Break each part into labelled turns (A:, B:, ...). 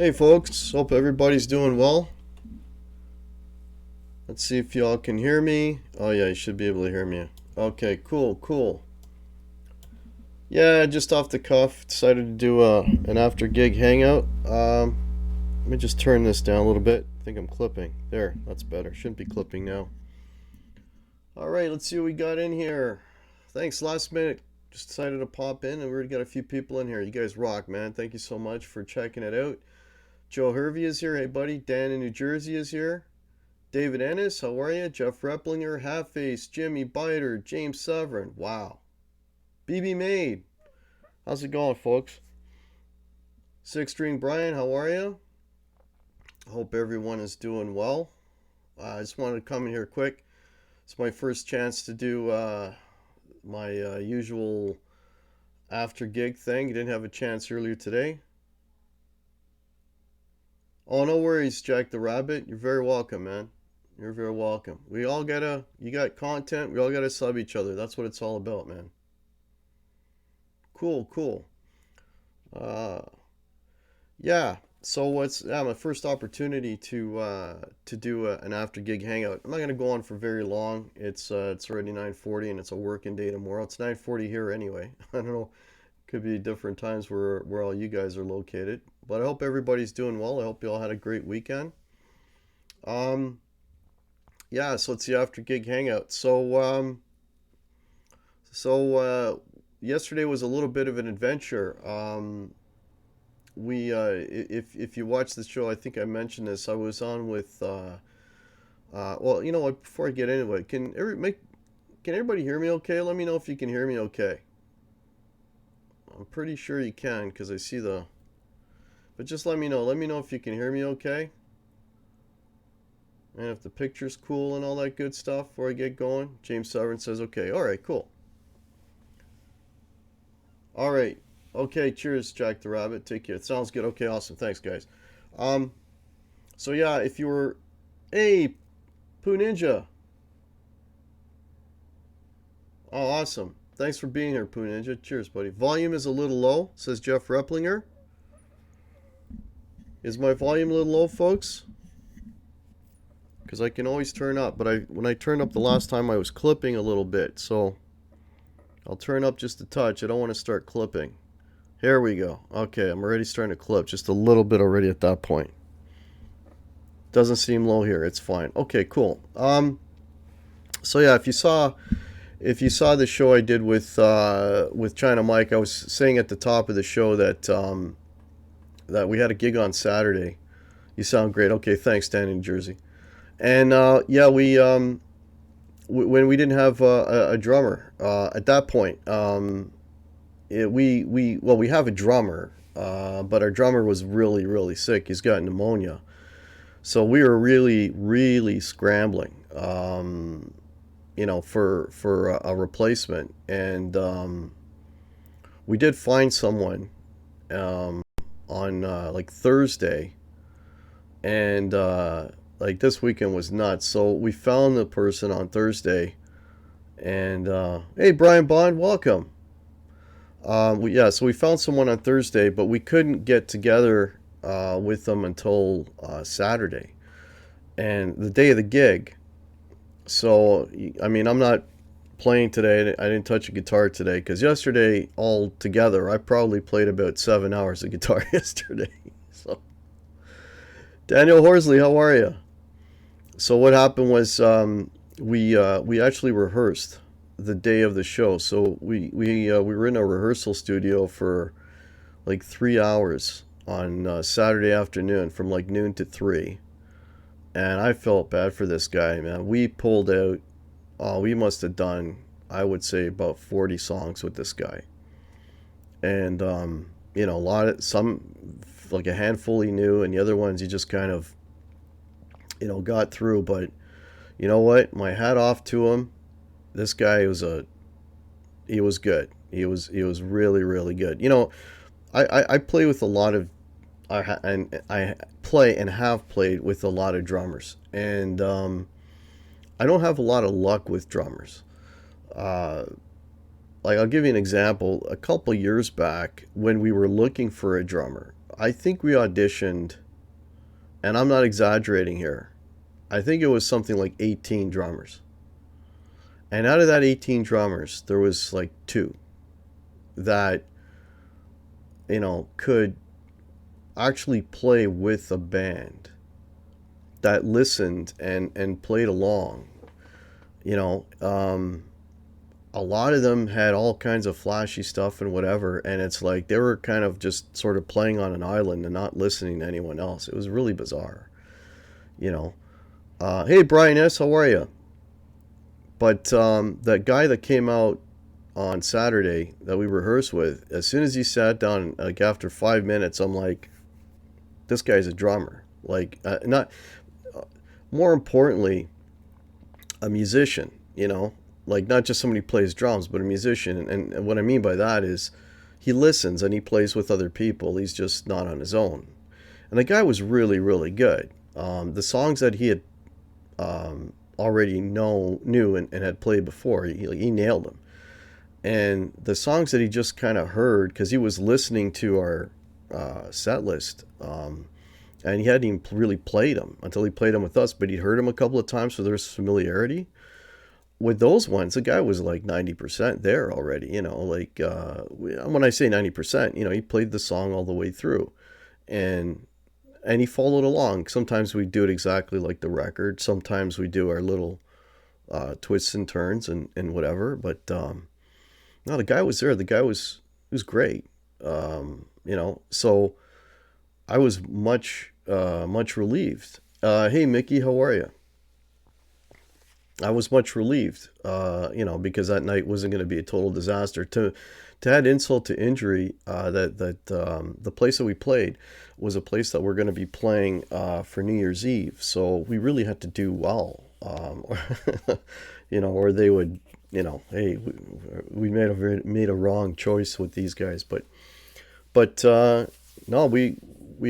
A: Hey folks, hope everybody's doing well. Let's see if y'all can hear me. Oh yeah, you should be able to hear me. Okay, cool. Yeah, just off the cuff, decided to do an after gig hangout. Let me just turn this down a little bit. I think I'm clipping. There, that's better. Shouldn't be clipping now. All right, let's see what we got in here. Thanks, last minute. Just decided to pop in and we already got a few people in here. You guys rock, man. Thank you so much for checking it out. Joe Hervey is here. Hey, buddy. Dan in New Jersey is here. David Ennis, how are you? Jeff Replinger, Halfface, Jimmy Biter, James Severin. Wow. BB Made. How's it going, folks? Six String Brian, how are you? Hope everyone is doing well. I just wanted to come in here quick. It's my first chance to do my usual after gig thing. Didn't have a chance earlier today. Oh, no worries, Jack the Rabbit. You're very welcome, man. You're very welcome. You got content. We all gotta sub each other. That's what it's all about, man. Cool. Uh, yeah. So my first opportunity to do an after gig hangout. I'm not gonna go on for very long. It's already 9:40 and it's a working day tomorrow. It's 9:40 here anyway. I don't know. Could be different times where all you guys are located. But I hope everybody's doing well. I hope you all had a great weekend. Um, yeah. So it's the after gig hangout. So yesterday was a little bit of an adventure. If you watch the show, I think I mentioned this. I was on with well, you know what? Before I get into it, can everybody hear me okay? Let me know if you can hear me okay. I'm pretty sure you can because I see the. But just let me know. Let me know if you can hear me okay, and if the picture's cool and all that good stuff before I get going. James Severin says okay. All right, cool. All right. Okay, cheers, Jack the Rabbit. Take care. It sounds good. Okay, awesome. Thanks, guys. Um, so yeah, if you were, hey, Poo Ninja. Oh, awesome. Thanks for being here, Poo Ninja. Cheers, buddy. Volume is a little low, says Jeff Replinger. Is my volume a little low, folks? Because I can always turn up, but when I turned up the last time, I was clipping a little bit, so I'll turn up just a touch. I don't want to start clipping. Here we go. Okay, I'm already starting to clip just a little bit already at that point. Doesn't seem low here. It's fine. Okay, cool. So yeah, if you saw the show I did with China Mike, I was saying at the top of the show that we had a gig on Saturday. You sound great. Okay, thanks, Dan in Jersey. And yeah, when we didn't have a drummer at that point, we have a drummer, but our drummer was really sick. He's got pneumonia, so we were really scrambling, for a replacement, and we did find someone um, on like Thursday, and like this weekend was nuts. So we found the person on Thursday, and hey, Brian Bond, welcome. Yeah, so we found someone on Thursday, but we couldn't get together with them until Saturday and the day of the gig. So, I mean, I'm not playing today. I didn't touch a guitar today because yesterday, all together, I probably played about 7 hours of guitar yesterday. So, Daniel Horsley, how are you? So what happened was we actually rehearsed the day of the show. So we were in a rehearsal studio for like 3 hours on Saturday afternoon from like noon to three, and I felt bad for this guy, man. We pulled out. We must have done, I would say, about 40 songs with this guy, and a lot of some like a handful he knew, and the other ones he just kind of got through. But you know what? My hat off to him. This guy he was good. He was really good. I play with a lot of and I play and have played with a lot of drummers, and I don't have a lot of luck with drummers. Uh, like I'll give you an example. A couple years back, when we were looking for a drummer, I think we auditioned, and I'm not exaggerating here. I think it was something like 18 drummers. And out of that 18 drummers, there was like two that, could actually play with a band, that listened and played along. You know, a lot of them had all kinds of flashy stuff and whatever, and it's like they were kind of just sort of playing on an island and not listening to anyone else. It was really bizarre, you know. Hey, Brian S., how are you? But that guy that came out on Saturday that we rehearsed with, as soon as he sat down, like after 5 minutes, I'm like, this guy's a drummer. Like, not more importantly, a musician. Like not just somebody who plays drums, but a musician. And what I mean by that is, he listens and he plays with other people. He's just not on his own. And the guy was really, really good. The songs that he had already knew and had played before, he nailed them. And the songs that he just kind of heard, because he was listening to our set list, and he hadn't even really played them until he played them with us, but he'd heard them a couple of times, so there's familiarity. With those ones, the guy was like 90% there already, like when I say 90%, he played the song all the way through. And he followed along. Sometimes we do it exactly like the record. Sometimes we do our little twists and turns and whatever. But no, the guy was there. The guy was great. So I was much relieved. Hey, Mickey, how are you? I was much relieved, because that night wasn't going to be a total disaster. To add insult to injury, that the place that we played was a place that we're going to be playing for New Year's Eve. So we really had to do well, or they would, hey, we made a wrong choice with these guys. But no, he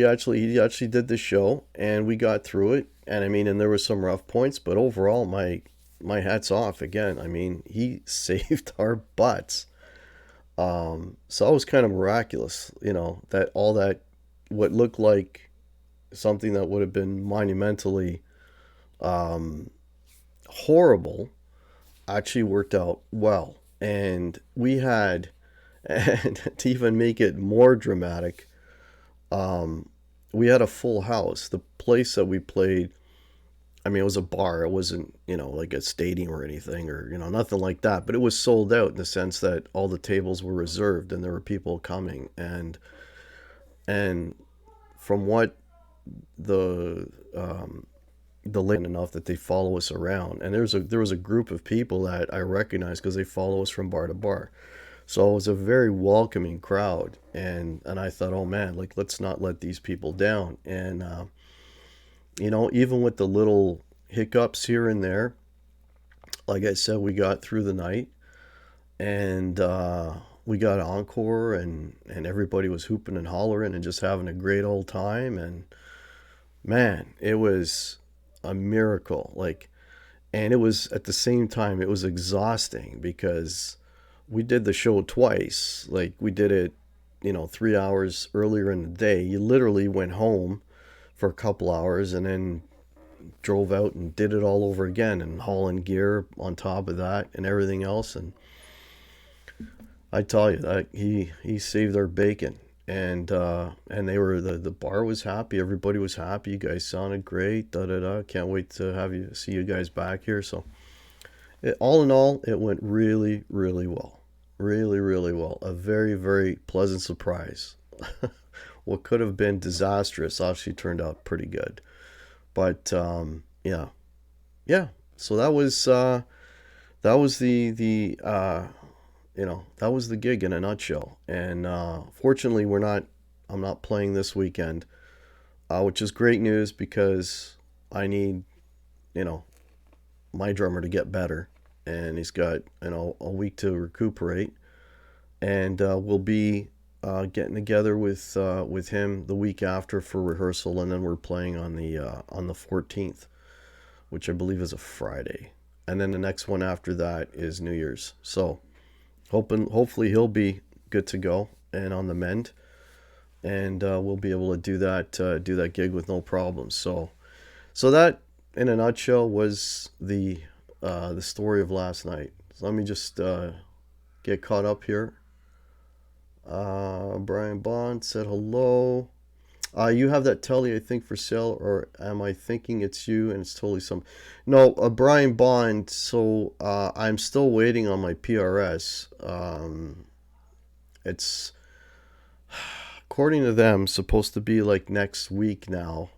A: actually did the show and we got through it. And I mean, and there was some rough points, but overall, my hat's off again. I mean, he saved our butts. So it was kind of miraculous, that all that, what looked like something that would have been monumentally um, horrible, actually worked out well. And we had, and to even make it more dramatic, um, we had a full house. The place that we played, I mean, it was a bar. It wasn't, like a stadium or anything or, nothing like that. But it was sold out in the sense that all the tables were reserved and there were people coming. And from what the enough that they follow us around. And there was a group of people that I recognized because they follow us from bar to bar. So it was a very welcoming crowd. And I thought, oh man, like let's not let these people down. And even with the little hiccups here and there, like I said, we got through the night and we got encore and everybody was hooping and hollering and just having a great old time. And man, it was a miracle. Like, and it was at the same time, it was exhausting because we did the show twice. Like, we did it, 3 hours earlier in the day. You literally went home for a couple hours and then drove out and did it all over again and hauling gear on top of that and everything else. And I tell you that he saved our bacon. And they were the bar was happy, everybody was happy, you guys sounded great, da da da. Can't wait to see you guys back here. So all in all, it went really, really well. Really, really well. A very, very pleasant surprise. What could have been disastrous actually turned out pretty good. But yeah, yeah. So that was that was the gig in a nutshell. And fortunately, I'm not playing this weekend, which is great news because I need you know my drummer to get better, and he's got a week to recuperate, and we'll be getting together with him the week after for rehearsal, and then we're playing on the 14th, which I believe is a Friday, and then the next one after that is New Year's. So hopefully he'll be good to go and on the mend. and we'll be able to do that gig with no problems. So that, in a nutshell, was the story of last night. So let me just get caught up here. Brian Bond said hello. You have that telly, I think, for sale, or am I thinking it's you and it's totally some? No, Brian Bond. So I'm still waiting on my PRS. It's according to them supposed to be like next week now.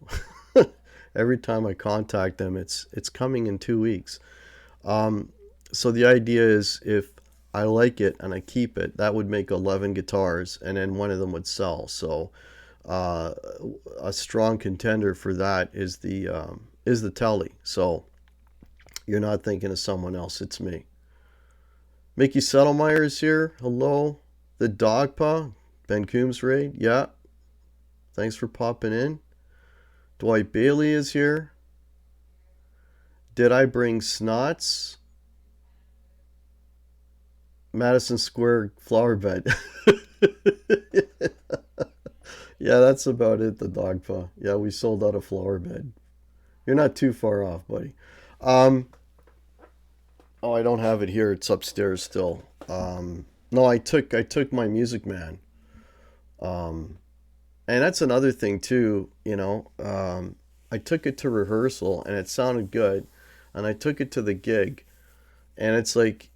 A: Every time I contact them, it's coming in 2 weeks. Um, so the idea is if I like it and I keep it, that would make 11 guitars, and then one of them would sell. So uh, a strong contender for that is the telly. So you're not thinking of someone else; it's me. Mickey Settlemeyer is here. Hello, the dog paw, Ben Coombs raid. Yeah, thanks for popping in. Dwight Bailey is here. Did I bring snots? Madison Square flower bed. Yeah, that's about it, the dog paw. Yeah, we sold out a flower bed. You're not too far off, buddy. Um, oh, I don't have it here. It's upstairs still. No, I took my Music Man. Um, and that's another thing too, I took it to rehearsal and it sounded good, and I took it to the gig, and it's like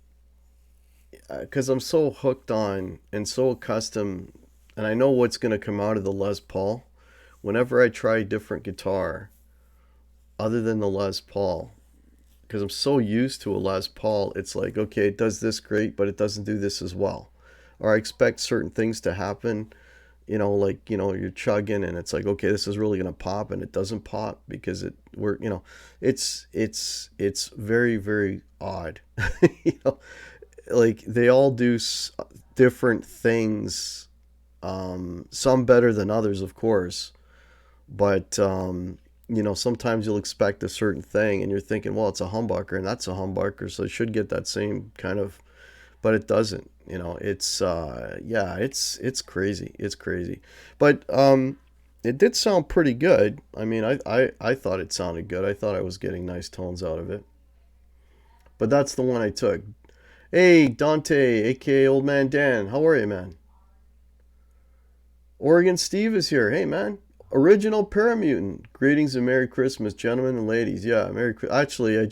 A: because I'm so hooked on and so accustomed, and I know what's going to come out of the Les Paul. Whenever I try a different guitar other than the Les Paul, because I'm so used to a Les Paul, it's like, okay, it does this great, but it doesn't do this as well. Or I expect certain things to happen, like, you're chugging and it's like, okay, this is really going to pop, and it doesn't pop because it's very, very odd. you know, like they all do different things, some better than others, of course, but sometimes you'll expect a certain thing and you're thinking, well, it's a humbucker and that's a humbucker, so it should get that same kind of, but it doesn't. It's yeah, it's crazy. It's crazy. But it did sound pretty good. I mean, I thought it sounded good. I thought I was getting nice tones out of it. But that's the one I took. Hey, Dante, aka Old Man Dan. How are you, man? Oregon Steve is here. Hey, man. Original Paramutant. Greetings and Merry Christmas, gentlemen and ladies. Yeah, Merry Christmas. Actually, I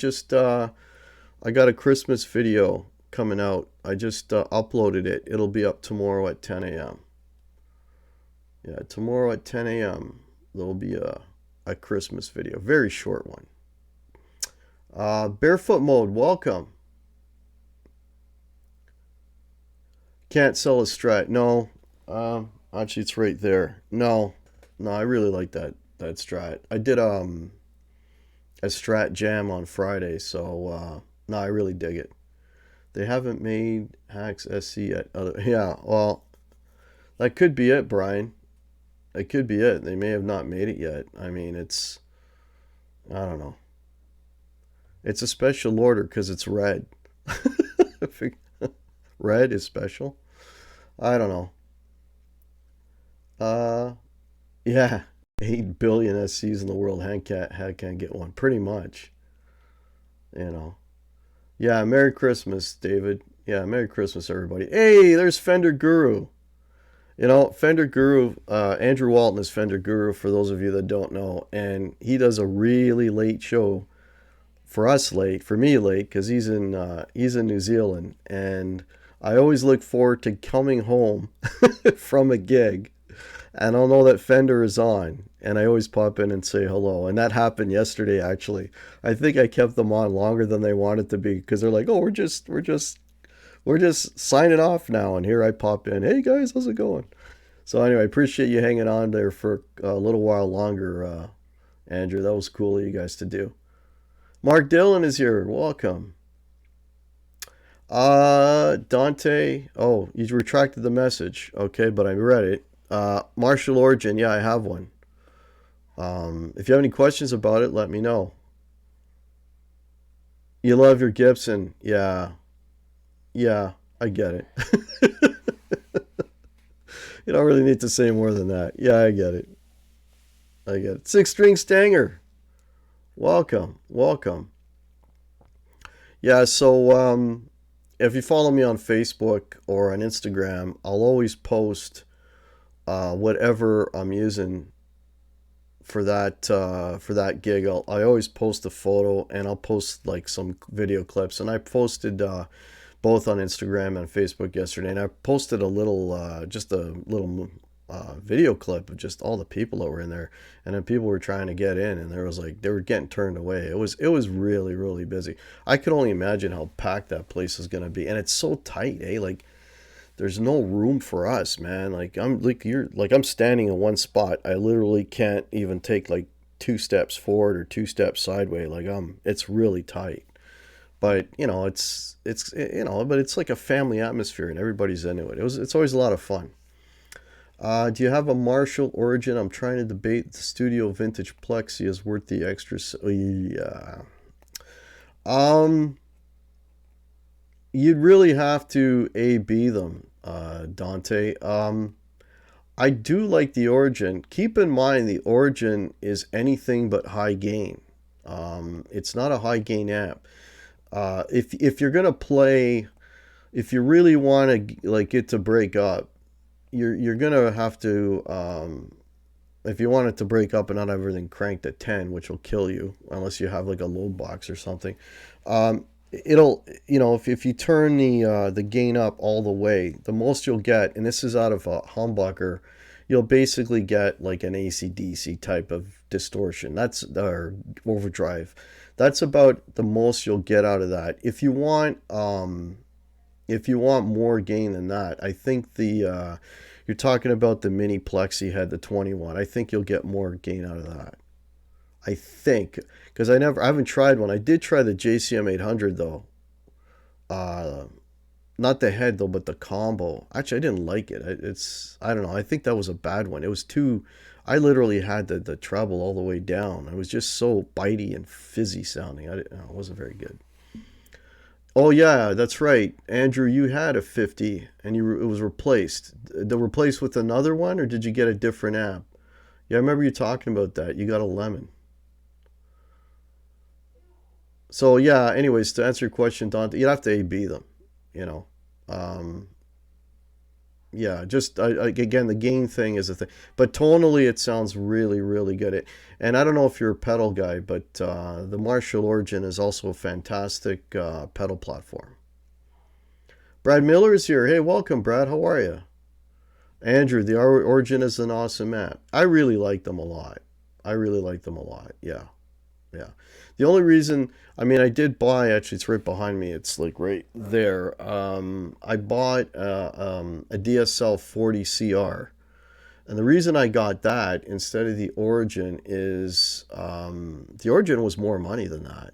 A: got a Christmas video coming out. I just uploaded it. It'll be up tomorrow at 10 a.m. Yeah, tomorrow at 10 a.m. There'll be a Christmas video. Very short one. Barefoot Mode, welcome. Can't sell a Strat. No. Actually, it's right there. No. No, I really like that Strat. I did a Strat jam on Friday, so no, I really dig it. They haven't made Hacks SC yet. Yeah, well, that could be it, Brian. It could be it. They may have not made it yet. I mean, I don't know. It's a special order because it's red. Red is special. I don't know. Uh, yeah, 8 billion SCs in the world. Can't get one. Pretty much, you know. Yeah, Merry Christmas, David. Yeah, Merry Christmas, everybody. Hey, there's Fender Guru. Fender Guru, Andrew Walton is Fender Guru for those of you that don't know. And he does a really late show. For us, late. For me, late, because he's in New Zealand. And I always look forward to coming home from a gig. And I'll know that Fender is on. And I always pop in and say hello. And that happened yesterday, actually. I think I kept them on longer than they wanted to be because they're like, oh, we're just signing off now. And here I pop in. Hey guys, how's it going? So anyway, I appreciate you hanging on there for a little while longer, Andrew. That was cool of you guys to do. Mark Dillon is here. Welcome. Dante. Oh, you retracted the message. Okay, but I read it. Martial Origin. Yeah, I have one. If you have any questions about it, let me know. You love your Gibson. Yeah. Yeah, I get it. You don't really need to say more than that. Yeah, I get it. I get it. Six String Stanger, welcome, welcome. Yeah, so if you follow me on Facebook or on Instagram, I'll always post whatever I'm using for that gig. I always post a photo and I'll post like some video clips. And I posted both on Instagram and Facebook yesterday, and I posted a little just a little video clip of just all the people that were in there, and then people were trying to get in, and there was like they were getting turned away. It was really really busy. I could only imagine how packed that place is gonna be, and it's so tight, eh? Like there's no room for us, man. I'm standing in one spot. I literally can't even take like two steps forward or two steps sideways. It's really tight. But but it's like a family atmosphere and everybody's into it. It's always a lot of fun. Do you have a Marshall Origin? I'm trying to debate the Studio Vintage Plexi is worth the extra. Yeah. Um, you'd really have to A B them, Dante. I do like the Origin. Keep in mind the Origin is anything but high gain. It's not a high gain amp. If you're gonna play, if you really want to like it to break up, you're gonna have to if you want it to break up and not have everything cranked at 10, which will kill you unless you have like a low box or something. It'll if you turn the gain up all the way, the most you'll get, and this is out of a humbucker, you'll basically get like an AC/DC type of distortion. That's or overdrive. That's about the most you'll get out of that. If you want more gain than that, I think the you're talking about the mini plexi head, the 21. I think you'll get more gain out of that. I think because I haven't tried one. I did try the JCM 800 though. Uh, Not the head though, but the combo. Actually, I didn't like it. I don't know. I think that was a bad one. It was too. I literally had the treble all the way down. It was just so bitey and fizzy sounding. I didn't, no, it wasn't very good. Oh yeah, that's right, Andrew. You had a 50, and it was replaced. The replaced with another one, or did you get a different app? Yeah, I remember you talking about that. You got a lemon. So yeah. Anyways, to answer your question, Don, you'd have to A B them. You know. Um, yeah. Just again, the gain thing is a thing, but tonally, it sounds really, really good. And I don't know if you're a pedal guy, but the Marshall Origin is also a fantastic pedal platform. Brad Miller is here. Hey, welcome, Brad. How are you? Andrew, the Origin is an awesome app. I really like them a lot. I really like them a lot. Yeah. Yeah. The only reason, I mean, I did buy, actually, it's right behind me. It's like right there. I bought a DSL 40 CR. And the reason I got that instead of the Origin is the Origin was more money than that.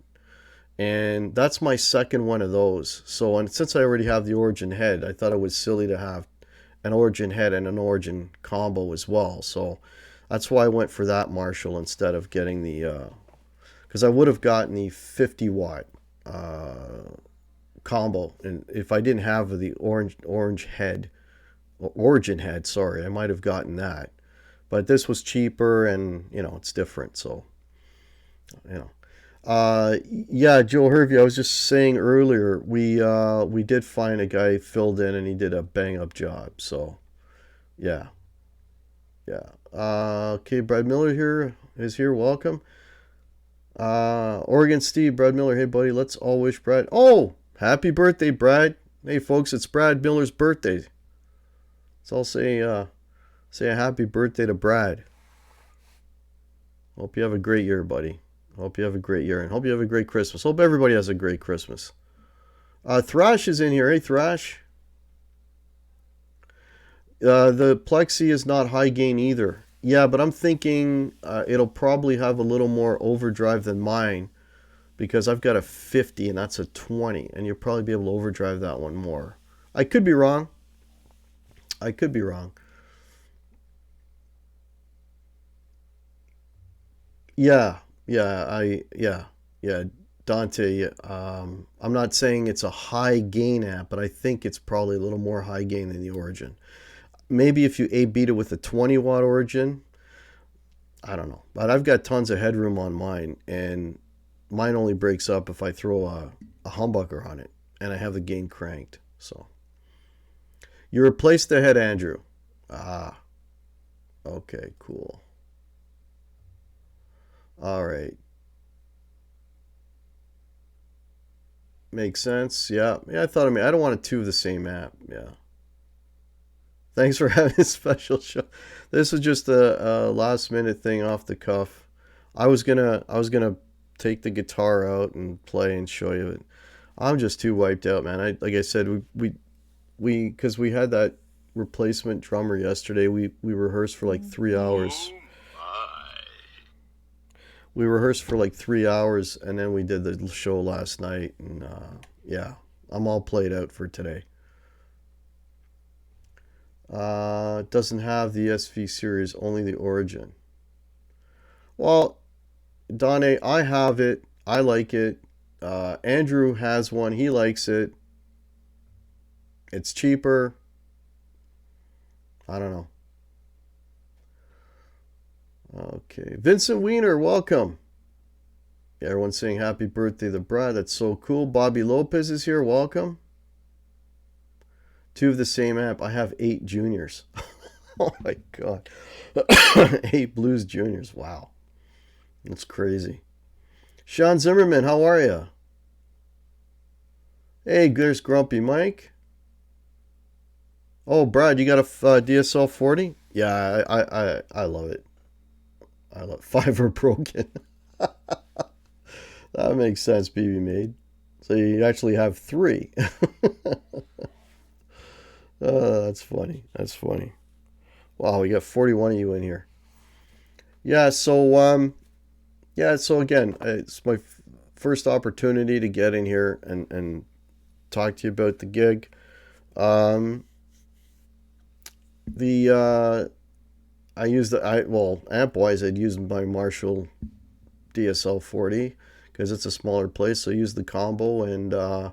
A: And that's my second one of those. So, and since I already have the Origin head, I thought it was silly to have an Origin head and an Origin combo as well. So that's why I went for that Marshall instead of getting the because I would have gotten the 50 watt uh, combo, and if I didn't have the orange head, origin head, sorry, I might have gotten that. But this was cheaper, and it's different. So you know, yeah, Joe Hervey. I was just saying earlier, we did find a guy filled in, and he did a bang up job. So yeah, yeah. Okay, Brad Miller here is here. Welcome. Oregon Steve, Brad Miller. Hey, buddy, let's all wish Brad. Oh, happy birthday, Brad. Hey, folks, it's Brad Miller's birthday. Let's all say a happy birthday to Brad. Hope you have a great year, buddy. Hope you have a great year, and hope you have a great Christmas. Hope everybody has a great Christmas. Thrash is in here. Hey, Thrash. The Plexi is not high gain either. Yeah, but I'm thinking it'll probably have a little more overdrive than mine because I've got a 50 and that's a 20, and you'll probably be able to overdrive that one more. I could be wrong. I could be wrong. Yeah, yeah. Dante, I'm not saying it's a high gain amp, but I think it's probably a little more high gain than the Origin. Maybe if you A beat it with a 20-watt origin, I don't know. But I've got tons of headroom on mine, and mine only breaks up if I throw a humbucker on it, and I have the gain cranked. So you replaced the head, Andrew. Ah, okay, cool. All right. Makes sense. Yeah. Yeah, I thought, I don't want two of the same app. Yeah. Thanks for having a special show. This was just a last minute thing off the cuff. I was gonna take the guitar out and play and show you it. I'm just too wiped out, man. I like I said, we because we had that replacement drummer yesterday. We rehearsed for like 3 hours. We rehearsed for like 3 hours, and then we did the show last night. And yeah, I'm all played out for today. It doesn't have the SV series, only the Origin. Well, Donne, I have it. I like it. Andrew has one. He likes it. It's cheaper. I don't know. Okay. Vincent Weiner, welcome. Yeah, everyone's saying happy birthday to Brad. That's so cool. Bobby Lopez is here. Welcome. Two of the same app. I have 8 juniors. Oh my God. 8 Blues Juniors. Wow. That's crazy. Sean Zimmerman, how are you? Hey, there's Grumpy Mike. Oh, Brad, you got a DSL 40? Yeah, I love it. I love it. Five are broken. That makes sense, BB Made. So you actually have three. That's funny. That's funny. Wow, we got 41 of you in here. Yeah, so again, it's my first opportunity to get in here and talk to you about the gig. Um, the I use amp wise, I'd use my Marshall DSL 40 because it's a smaller place. So I use the combo, and I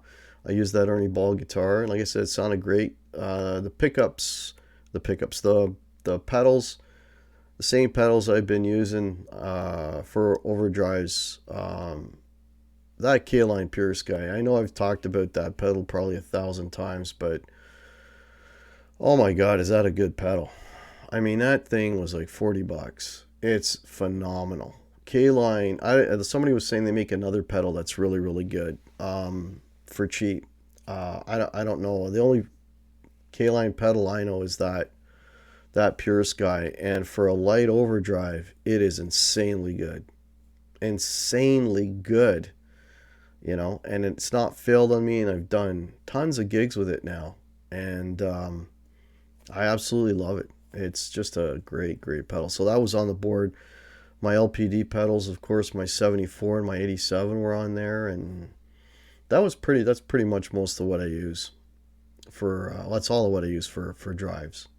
A: use that Ernie Ball guitar. And like I said, it sounded great. The pedals, the same pedals I've been using for overdrives. That K-Line Pure Sky. I know I've talked about that pedal probably 1,000 times, but oh my God, is that a good pedal? I mean, that thing was like $40. It's phenomenal. K-Line. Somebody was saying they make another pedal that's really really good for cheap. I don't know. The only K-Line pedal I know is that Pure Sky, and for a light overdrive, it is insanely good. Insanely good. And it's not failed on me, and I've done tons of gigs with it now, and I absolutely love it. It's just a great great pedal. So that was on the board. My LPD pedals, of course, my 74 and my 87 were on there, and that's pretty much most of what I use for that's all of what I use for drives.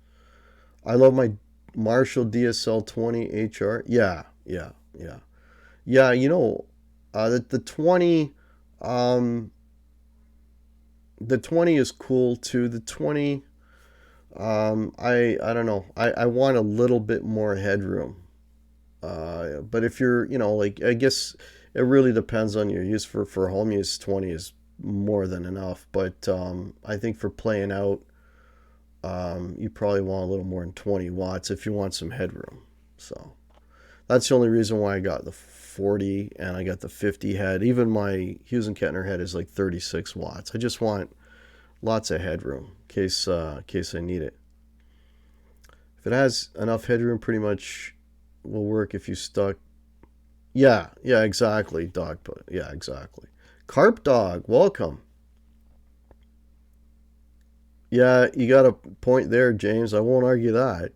A: I love my Marshall DSL 20 HR. Yeah, yeah, yeah. Yeah, the 20 um the 20 is cool too. The 20, I don't know. I want a little bit more headroom. But if you're, like, I guess it really depends on your use. For home use, 20 is more than enough. But I think for playing out, you probably want a little more than 20 watts if you want some headroom. So that's the only reason why I got the 40 and I got the 50 head. Even my Hughes and Kettner head is like 36 watts. I just want lots of headroom in case I need it. If it has enough headroom, pretty much will work if you stuck. Yeah, yeah, exactly. Yeah, exactly. Carp Dog, welcome. Yeah, you got a point there, James. I won't argue that.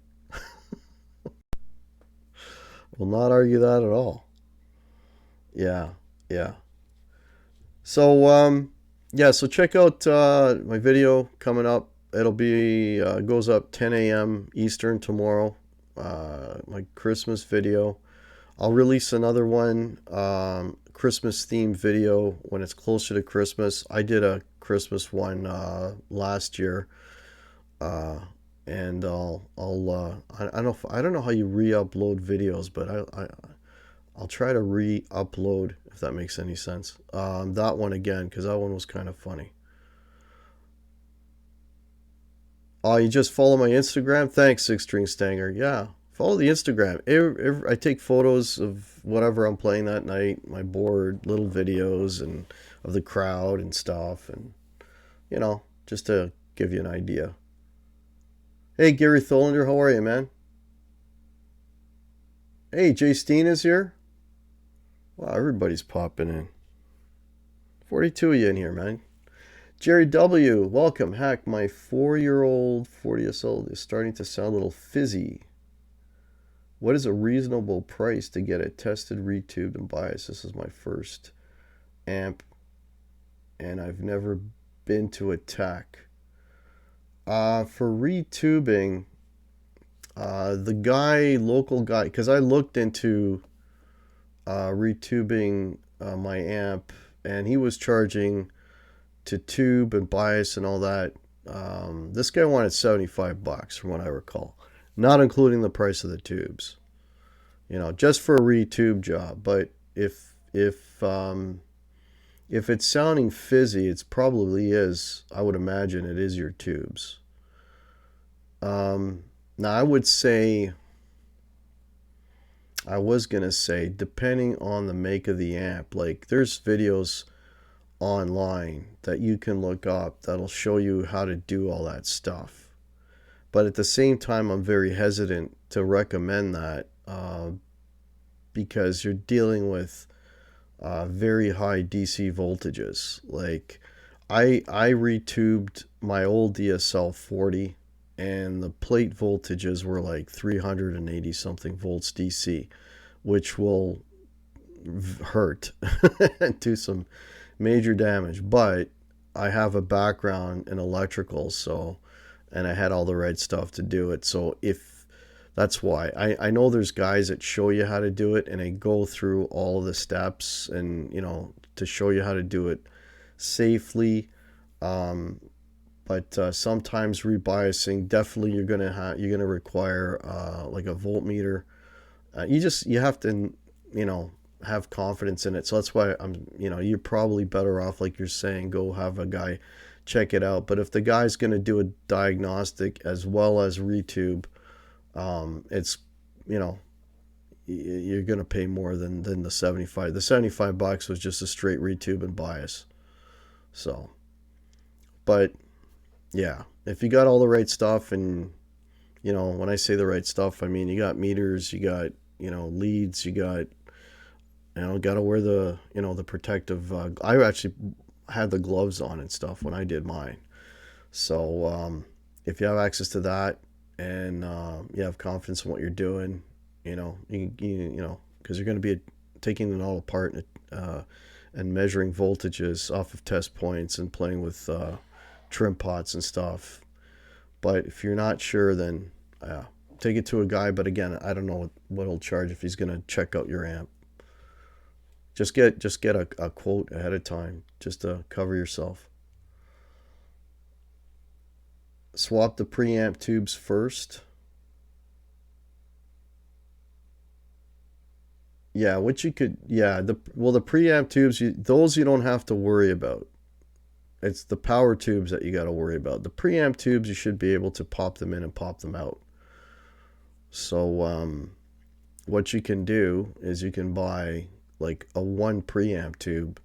A: Will not argue that at all. Yeah, yeah. So yeah, so check out my video coming up. It'll be goes up 10 a.m. Eastern tomorrow. My Christmas video. I'll release another one, Christmas themed video when it's closer to Christmas. I did a Christmas one last year. Uh, and I don't know how you re-upload videos, but I'll try to re-upload if that makes any sense. That one again because that one was kind of funny. Oh, you just follow my Instagram? Thanks, Six String Stanger. Yeah, follow the Instagram. I take photos of whatever I'm playing that night, my board, little videos, and of the crowd and stuff, and just to give you an idea. Hey, Gary Tholander, how are you, man? Hey, Jay Steen is here. Wow, everybody's popping in. 42 of you in here, man. Jerry W, welcome. Heck, my 4-year-old 40 years old is starting to sound a little fizzy. What is a reasonable price to get it tested, retubed, and biased? This is my first amp, and I've never been to a tech. For retubing, local guy, because I looked into retubing my amp, and he was charging to tube and bias and all that. This guy wanted $75 from what I recall, not including the price of the tubes. Just for a retube job. But if it's sounding fizzy, it probably is. I would imagine it is your tubes. Now I was gonna say, depending on the make of the amp, like there's videos online that you can look up that'll show you how to do all that stuff. But at the same time, I'm very hesitant to recommend that because you're dealing with very high DC voltages. Like I retubed my old DSL 40, and the plate voltages were like 380 something volts DC, which will hurt and do some major damage. But I have a background in electrical, and I had all the right stuff to do it. So if that's why I know there's guys that show you how to do it, and they go through all the steps, and to show you how to do it safely. But sometimes rebiasing, definitely you're gonna require like a voltmeter. You have to have confidence in it. So that's why you're probably better off, like you're saying, go have a guy check it out. But if the guy's going to do a diagnostic as well as retube, it's you know you're going to pay more than the 75. The $75 was just a straight retube and bias. So, but yeah, if you got all the right stuff, and when I say the right stuff, I mean you got meters, you got leads, you got got to wear the protective. I actually had the gloves on and stuff when I did mine. So if you have access to that, and you have confidence in what you're doing, because you're going to be taking it all apart and measuring voltages off of test points and playing with trim pots and stuff. But if you're not sure, then take it to a guy. But again, I don't know what he'll charge if he's going to check out your amp. Just get a quote ahead of time, just to cover yourself. Swap the preamp tubes first. Yeah, what you could, yeah, the preamp tubes, those you don't have to worry about. It's the power tubes that you got to worry about. The preamp tubes, you should be able to pop them in and pop them out. So what you can do is you can buy like a one preamp tube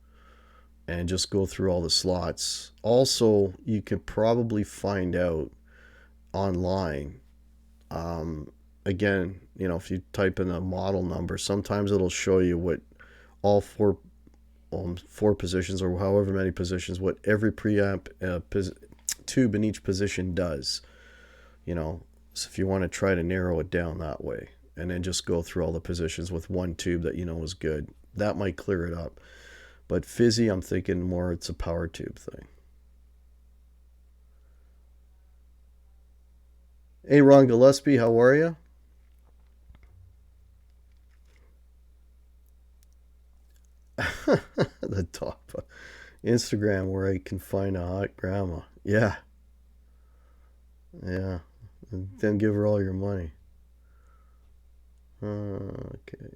A: and just go through all the slots. Also, you can probably find out online. Again, if you type in a model number, sometimes it'll show you what all four positions, or however many positions, what every preamp tube in each position does. So if you want to try to narrow it down that way, and then just go through all the positions with one tube that is good, that might clear it up. But fizzy, I'm thinking more it's a power tube thing. Hey, Ron Gillespie, how are you? The top Instagram where I can find a hot grandma. Yeah, yeah. And then give her all your money. Okay.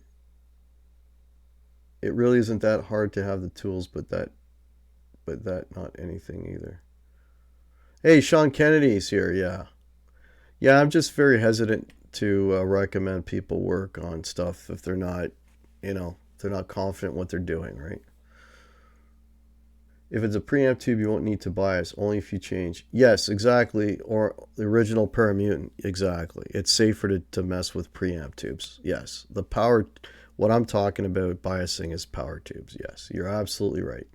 A: It really isn't that hard to have the tools, but that not anything either. Hey, Sean Kennedy's here. Yeah, yeah. I'm just very hesitant to recommend people work on stuff if they're not, they're not confident what they're doing. Right? If it's a preamp tube, you won't need to bias, only if you change. Yes, exactly. Or the original Paramutant, exactly. It's safer to mess with preamp tubes. Yes. What I'm talking about biasing is power tubes. Yes, you're absolutely right.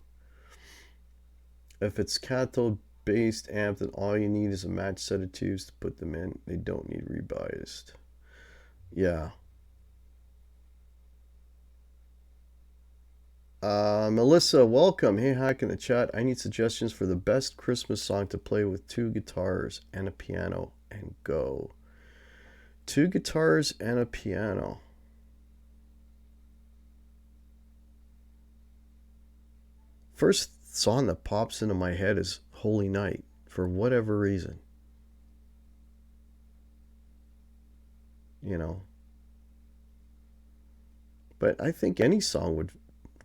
A: If it's cathode based amp, then all you need is a matched set of tubes to put them in. They don't need rebiased. Yeah. Melissa, welcome. Hey, Hack in the chat. I need suggestions for the best Christmas song to play with two guitars and a piano and go. Two guitars and a piano. First song that pops into my head is Holy Night for whatever reason. You know. But I think any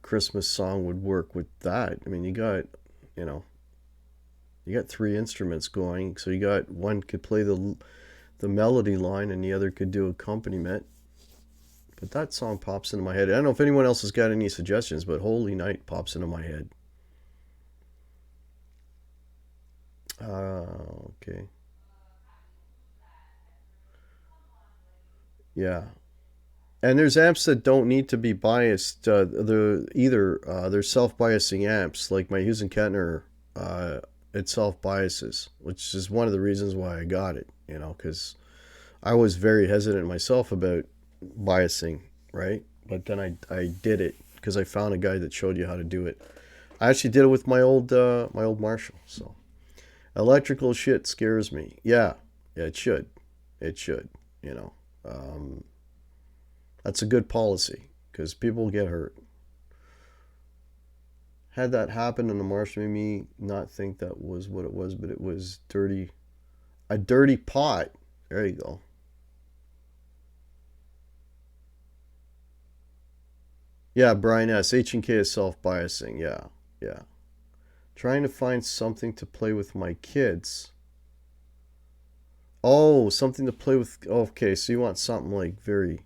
A: Christmas song would work with that. I mean, you know, you got three instruments going, so you got one could play the melody line and the other could do accompaniment. But that song pops into my head. I don't know if anyone else has got any suggestions, but Holy Night pops into my head. Okay. Yeah. And there's amps that don't need to be biased. They're self-biasing amps, like my Hughes and Kettner. It self-biases, which is one of the reasons why I got it. Because I was very hesitant myself about biasing, right? But then I did it because I found a guy that showed you how to do it. I actually did it with my old Marshall. So electrical shit scares me. Yeah, yeah, it should. It should. You know. Um, that's a good policy because people get hurt. Had that happen in the Marshall, made me not think that was what it was, but it was dirty. A dirty pot. There you go. Yeah, Brian S. H&K is self-biasing. Yeah, yeah. Trying to find something to play with my kids. Oh, something to play with. Okay, so you want something like very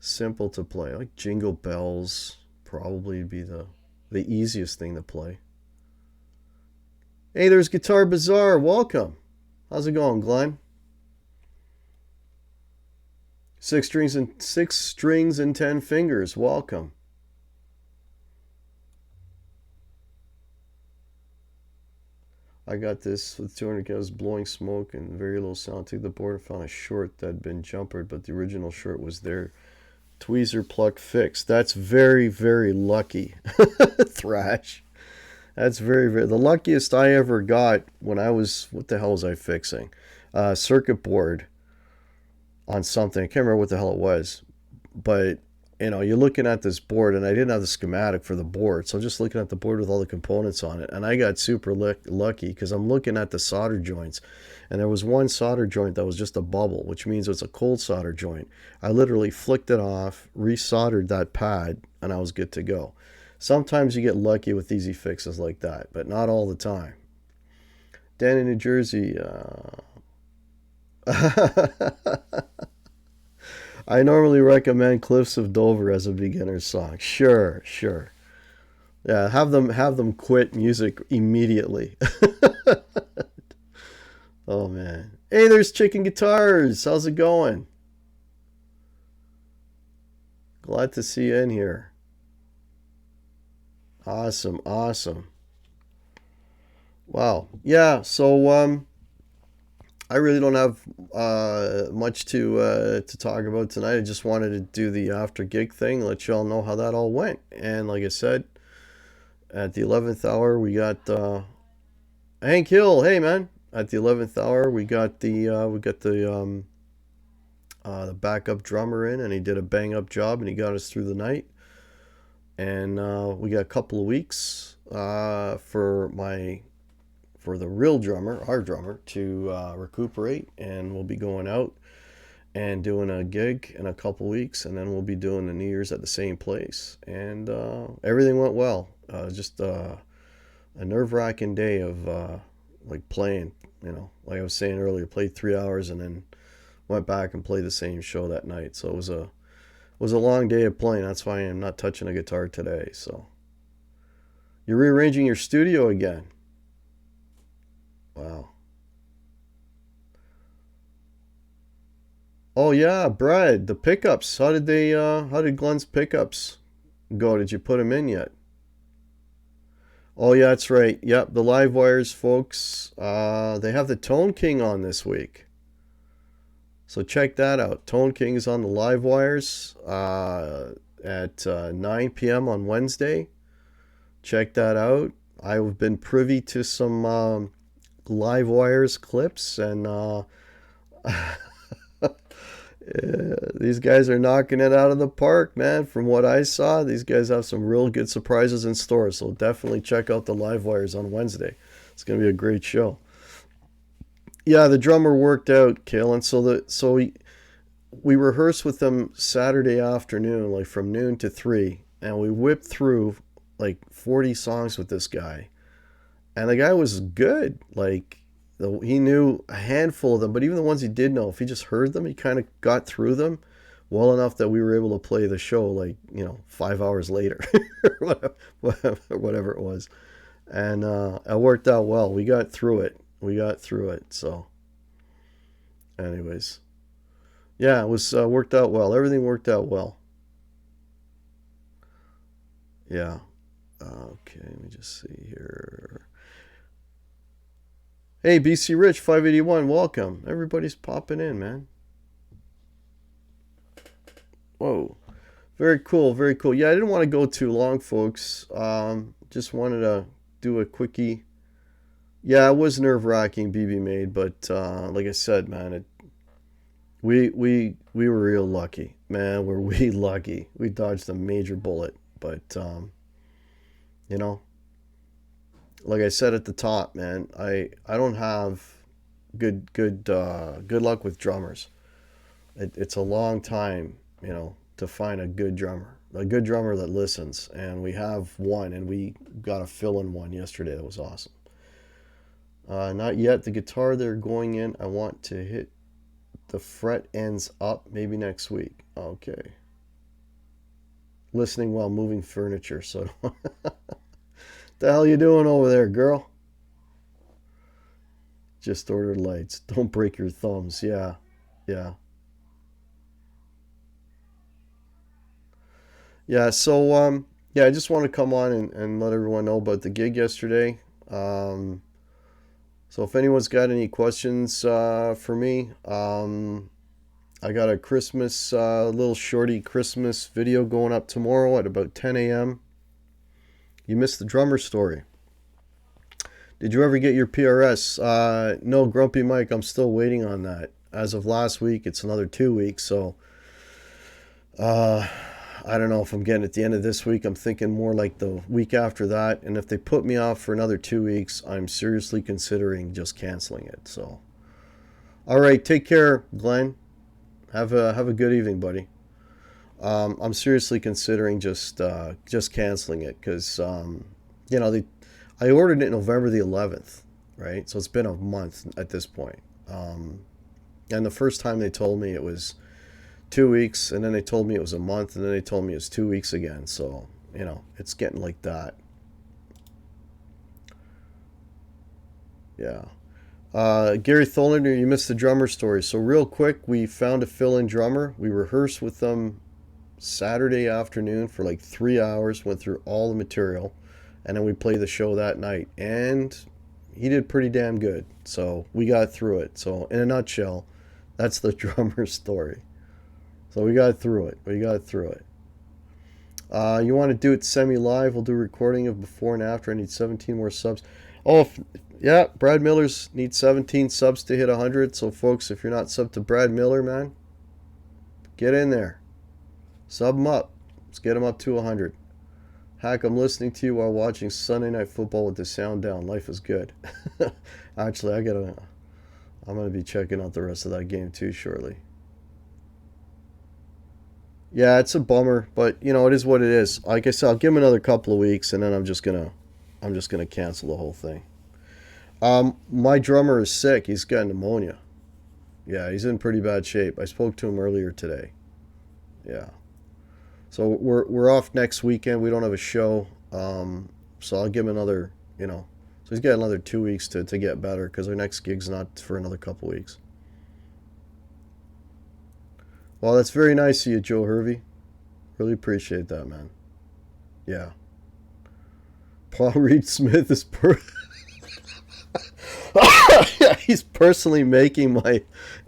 A: simple to play, like Jingle Bells. Probably be the easiest thing to play. Hey, there's Guitar Bazaar. Welcome. How's it going, Glenn? Six strings and 10 fingers. Welcome. I got this with 200 gallons blowing smoke and very little sound. Took the board and found a short that had been jumpered, but the original short was there. Tweezer pluck fixed. That's very, very lucky. Thrash. That's very, very. The luckiest I ever got when I was. What the hell was I fixing? Circuit board on something. I can't remember what the hell it was. But you're looking at this board, and I didn't have the schematic for the board, so I'm just looking at the board with all the components on it, and I got super lucky because I'm looking at the solder joints, and there was one solder joint that was just a bubble, which means it's a cold solder joint. I literally flicked it off, resoldered that pad, and I was good to go. Sometimes you get lucky with easy fixes like that, but not all the time. Dan in New Jersey. I normally recommend Cliffs of Dover as a beginner's song. Sure, sure. Yeah, have them quit music immediately. Oh man. Hey, there's Chicken Guitars. How's it going? Glad to see you in here. Awesome, awesome. Wow. Yeah, so I really don't have much to talk about tonight. I just wanted to do the after gig thing, let y'all know how that all went. And like I said, at the 11th hour, we got Hank Hill. Hey man, at the 11th hour, we got the backup drummer in, and he did a bang up job, and he got us through the night. And we got a couple of weeks for for the real drummer, our drummer, to recuperate, and we'll be going out and doing a gig in a couple weeks, and then we'll be doing the New Year's at the same place. And everything went well. Just a nerve-wracking day of like playing. Like I was saying earlier, played 3 hours and then went back and played the same show that night. So it was a long day of playing. That's why I'm not touching a guitar today. So you're rearranging your studio again. Wow. Oh yeah, Brad, the pickups. How did Glenn's pickups go? Did you put them in yet? Oh yeah, that's right. Yep, the live wires folks. They have the Tone King on this week. So check that out. Tone King is on the live wires at 9 p.m. on Wednesday. Check that out. I've been privy to some live wires clips, and these guys are knocking it out of the park, man. From what I saw, these guys have some real good surprises in store. So definitely check out the live wires on Wednesday. It's going to be a great show. Yeah, the drummer worked out, Kalen. So we rehearsed with them Saturday afternoon, like from noon to 3, and we whipped through like 40 songs with this guy. And the guy was good. Like, he knew a handful of them, but even the ones he did know, if he just heard them, he kind of got through them well enough that we were able to play the show like 5 hours later or whatever it was. And it worked out well. We got through it. So anyways, yeah, it was worked out well. Everything worked out well. Yeah. Okay, let me just see here. Hey, BC Rich 581, welcome. Everybody's popping in, man. Whoa. Very cool, very cool. Yeah, I didn't want to go too long, folks. Just wanted to do a quickie. Yeah, it was nerve-wracking, BB made, but like I said, man, we were real lucky. Man, were we lucky. We dodged a major bullet, but like I said at the top, man, I don't have good luck with drummers. It's a long time, to find a good drummer that listens, and we have one, and we got a fill-in one yesterday. That was awesome. Not yet. The guitar they're going in, I want to hit the fret ends up maybe next week. Okay. Listening while moving furniture, so the hell you doing over there, girl? Just ordered lights. Don't break your thumbs. Yeah. Yeah. Yeah, so yeah, I just want to come on and let everyone know about the gig yesterday. So if anyone's got any questions for me, I got a Christmas, little shorty Christmas video going up tomorrow at about 10 a.m. You missed the drummer story. Did you ever get your PRS? No, Grumpy Mike, I'm still waiting on that. As of last week, it's another 2 weeks, so I don't know if I'm getting it at the end of this week. I'm thinking more like the week after that. And if they put me off for another 2 weeks, I'm seriously considering just canceling it. So, all right, take care, Glenn. Have a good evening, buddy. I'm seriously considering just canceling it because I ordered it November the 11th, right? So it's been a month at this point. And the first time they told me it was 2 weeks, and then they told me it was a month, and then they told me it's 2 weeks again. So, it's getting like that. Yeah. Gary Tholander, you missed the drummer story. So real quick, we found a fill-in drummer. We rehearsed with them Saturday afternoon for like 3 hours, went through all the material, and then we played the show that night. And he did pretty damn good. So we got through it. So in a nutshell, that's the drummer story. So we got through it. You want to do it semi-live? We'll do a recording of before and after. I need 17 more subs. Oh, yeah, Brad Miller's needs 17 subs to hit 100. So, folks, if you're not subbed to Brad Miller, man, get in there. Sub him up. Let's get him up to 100. Hack, I'm listening to you while watching Sunday Night Football with the sound down. Life is good. Actually, I'm gonna be checking out the rest of that game too shortly. Yeah, it's a bummer, but you know it is what it is. Like I said, I'll give him another couple of weeks, and then I'm just gonna cancel the whole thing. My drummer is sick. He's got pneumonia. Yeah, he's in pretty bad shape. I spoke to him earlier today. Yeah. So we're off next weekend. We don't have a show. So I'll give him another, you know. So he's got another 2 weeks to get better because our next gig's not for another couple weeks. Well, that's very nice of you, Joe Hervey. Really appreciate that, man. Yeah. Paul Reed Smith is yeah, he's personally making my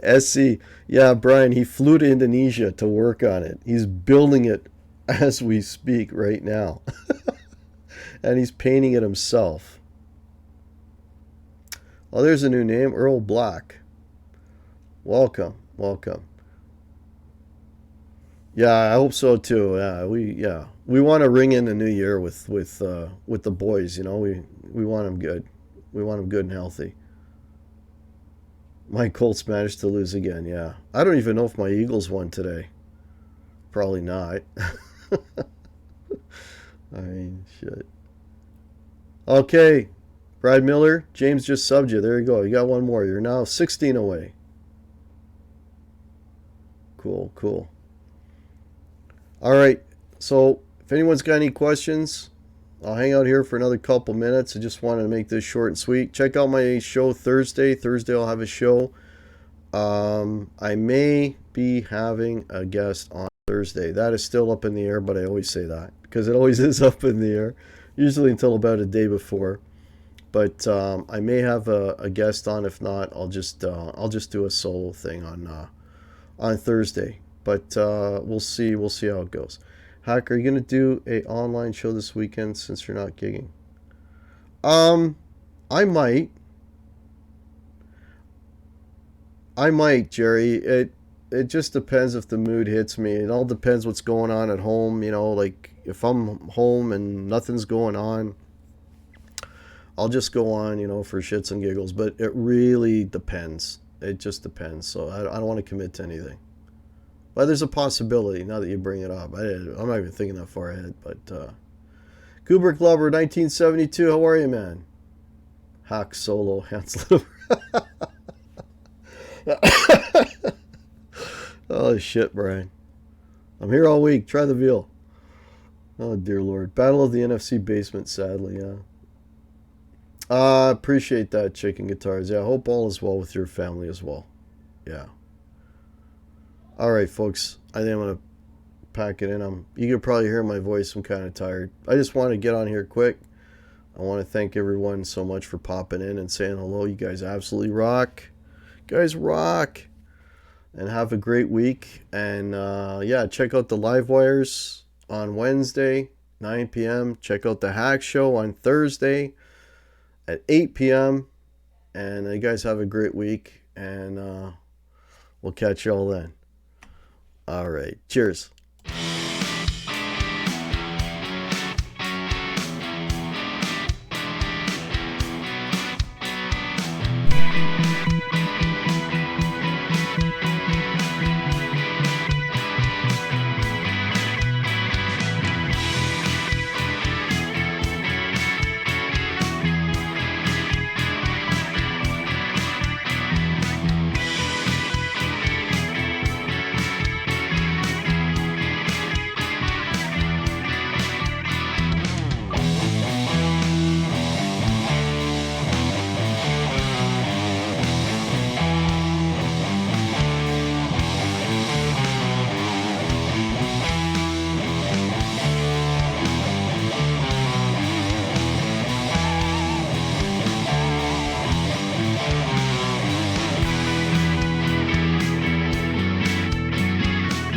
A: SC. Yeah, Brian, he flew to Indonesia to work on it. He's building it as we speak right now. And he's painting it himself. Oh, there's a new name, Earl Black. Welcome, welcome. Yeah, I hope so too. We want to ring in the new year with the boys. You know, we want them good. We want them good and healthy. My Colts managed to lose again. Yeah, I don't even know if my Eagles won today. Probably not. I mean, shit. Okay, Brad Miller, James just subbed you. There you go. You got one more. You're now 16 away. Cool, cool. All right. So if anyone's got any questions, I'll hang out here for another couple minutes. I just wanted to make this short and sweet. Check out my show Thursday. Thursday I'll have a show. I may be having a guest on Thursday. That is still up in the air, but I always say that because it always is up in the air, usually until about a day before. But I may have a guest on. If not, I'll just do a solo thing on Thursday. But we'll see. We'll see how it goes. Hack, are you gonna do a online show this weekend since you're not gigging? Um, I might. I might, Jerry. It just depends if the mood hits me. It all depends what's going on at home. You know, like if I'm home and nothing's going on, I'll just go on. You know, for shits and giggles. But it really depends. It just depends. So I don't want to commit to anything. But there's a possibility now that you bring it up. I'm not even thinking that far ahead. But Kubrick Lover, 1972. How are you, man? Hack Solo, Hans Liver. Oh shit, Brian. I'm here all week. Try the veal. Oh dear lord. Battle of the NFC basement, sadly, yeah. Appreciate that, Chicken Guitars. Yeah, I hope all is well with your family as well. Yeah. Alright, folks. I think I'm gonna pack it in. You can probably hear my voice. I'm kinda tired. I just want to get on here quick. I want to thank everyone so much for popping in and saying hello. You guys absolutely rock. You guys rock. And have a great week. And yeah, check out the Live Wires on Wednesday, 9 p.m. Check out the Hack Show on Thursday at 8 p.m. And you guys have a great week. And we'll catch you all then. All right. Cheers.